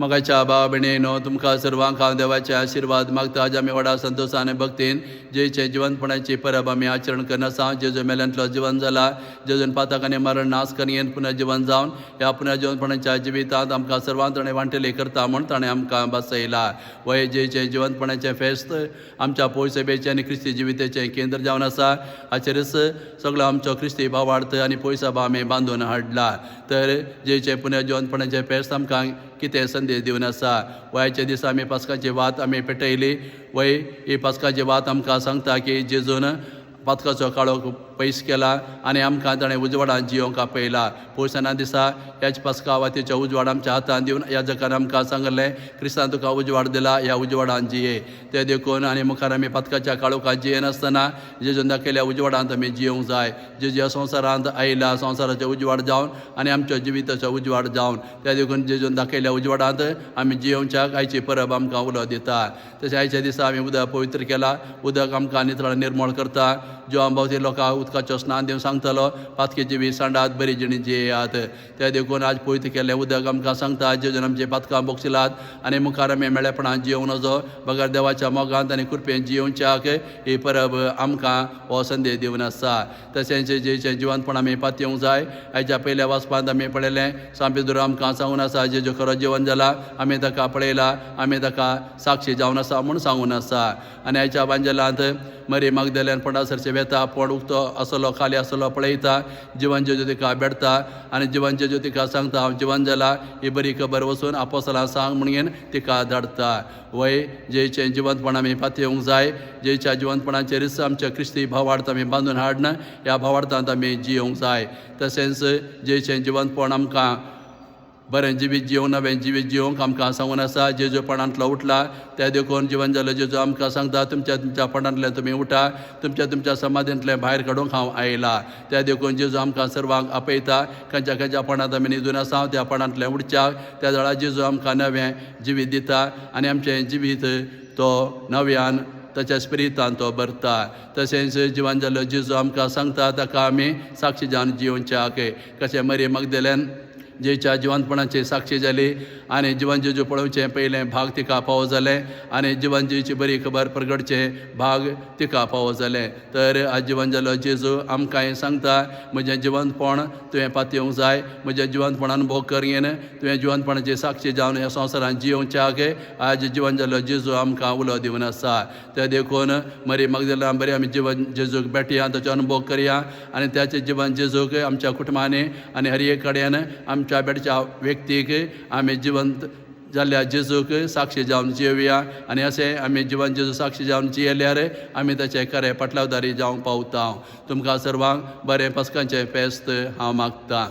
मगाच्या भाव भयणीनो तुमकां सर्वांक हांव देवाचे आशिर्वाद मागता आज आमी व्हडा संतोशान आनी भक्तीन जेचे जिवंतपणाची परब आमी आचरण करनासा जेजू मेल्यांतलो जिवन जाला जेजून पाताक आनी मरण नाश करून पुन्हा जिवन जावन ह्या पुन्हा जिवंतपणाच्या जिवितांत आमकां सर्वांत ताणें वांटेली करता म्हूण ताणें आमकां बसयला वय जेचे जिवंतपणाचें फेस्त आमच्या पोयसभेचें आनी क्रिस्ती जिविताचें केंद्र जावन आसा हाचेरच सगळो आमचो क्रिस्ती भावार्थ आनी पोयसभा आमी बांदून हाडला तर जेचे पुन्हा जिवंतपणाचें फेस्त आमकां कितें संदेश दिवन आसा वयाच्या दिसा आमी पास्काची वात आमी पेटयली वय ही पास्काची वात आमकां सांगता की जेजून पातकाचो काळो पयस केला आनी आमकां ताणें उजवाडान जियोंक आपयला पोळसना दिसा ह्याच पास्का वातीचो उजवाड आमच्या हातान दिवन ह्या जगान आमकां सांगलें क्रिस्तान तुका उजवाड दिला ह्या उजवाडान जिये ते देखून आनी मुखार आमी पातकाच्या काळोखांत जियेनासतना जेजून दाखयल्या उजवाडांत आमी जियोंक जाय जेजू ह्या संवसारांत आयला संवसाराचो उजवाड जावन आनी आमच्या जिविताचो उजवाड जावन त्या देखून जेजून दाखयल्या उजवाडांत आमी जियोवच्याक आयची परब आमकां उलो दिता तशें आयच्या दिसा आमी उदक पवित्र केला उदक आमकां नितळ निर्मळ करता जिवां भोंवती लोकांक उदकाचो स्नान दिवन सांगतलो पातकेची बी सांडात बरी जिणी जियेयात त्या देखून आज पवित्र केल्लें उदक आमकां सांगता जेजून आमचे पातकां बोगशिलात आनी मुखार आमी मेळ्ळेपणान जियोंक नजो बगर देवाच्या मोगांत आनी कृपेन जियोवच्याक ही परब आमकां हो संदेश दिवन आसा तशेंच जेचें जिवंतपण आमी पातयेवंक जाय आयच्या पयल्या वाचपांत आमी पळयलें सांपेदूर आमकां सांगून आसा जेजू खरो जिवन जाला आमी ताका पळयला आमी ताका साक्षी जावन आसा म्हूण सांगून आसा आनी आयच्या बांजलांत मरी मागदलेन पणासरचे वेता पोड उक्तो आसलो खाली आसलो पळयता जिवन जेजू तिका बेडता आनी जिवन जेजू तिका सांगता हांव जिवन जाला ही बरी खबर वचून आपोसलां सांग म्हणून तिका धाडटा वय जेचें जिवंतपण आमी पातयेवंक जाय जेच्या जिवंतपणाचेर आमच्या क्रिस्ती भावार्थ आमी बांदून हाडना ह्या भावार्थांत आमी जियोंक जाय तशेंच जेचें जिवंतपण आमकां बरें जिवीत जियोंक नवें जिवीत जियोंक आमकां सांगून आसा जेजू पणांतलो उठला त्या देखून जिवन जालो जेजू आमकां सांगता तुमच्या पणांतल्यान तुमी उठा तुमच्या समाधींतल्यान भायर काडूंक हांव आयला त्या देखून जेजू आमकां सर्वांक आपयता खंयच्या पणांत आमी न्हिदून आसा त्या पणांतल्यान उठच्याक त्या वेळार जेजू आमकां नवें जिवीत दिता आनी आमचें जिवीत तो नव्यान ताच्या स्पिरितान तो भरता तशेंच जिवन जालो जेजू आमकां सांगता ताका आमी साक्षी जावन जियोवच्याक कशें मरी मागदलेन जेच्या जिवंतपणाची साक्षी जाली आनी जिवन जेजू पळोवचें पयलें भाग तिका फावो जालें आनी जिवन जेची बरी खबर प्रगटचें भाग तिका फावो जालें तर आज जिवन जालो जेजू आमकां हें सांगता म्हजें जिवंतपण तुवें पातयेवंक जाय म्हज्या जिवंतपणान भोग करीन तुवें जिवंतपणाची साक्षी जावन ह्या संवसारांत जियोवच्याक आज जिवन जालो जेजू आमकां उलो दिवन आसा ते देखून मरी मागदलेन बरें आमी जिवन जेजूक भेटया ताचो अनुभव करया आनी त्याचें जिवन जेजूक आमच्या कुटुंबांनी आनी हर एक कडेन आमच्या बेडच्या व्यक्तीक आमी जिवंत जाल्ल्या जेजूक साक्षी जावन जियोवया आनी अशें आमी जिवन जेजू साक्षी जावन जियेल्यार आमी ताचे खरें पटलावदारी जावंक पावता तुमकां सर्वांक बरें पास्कांचें फेस्त हांव मागतां.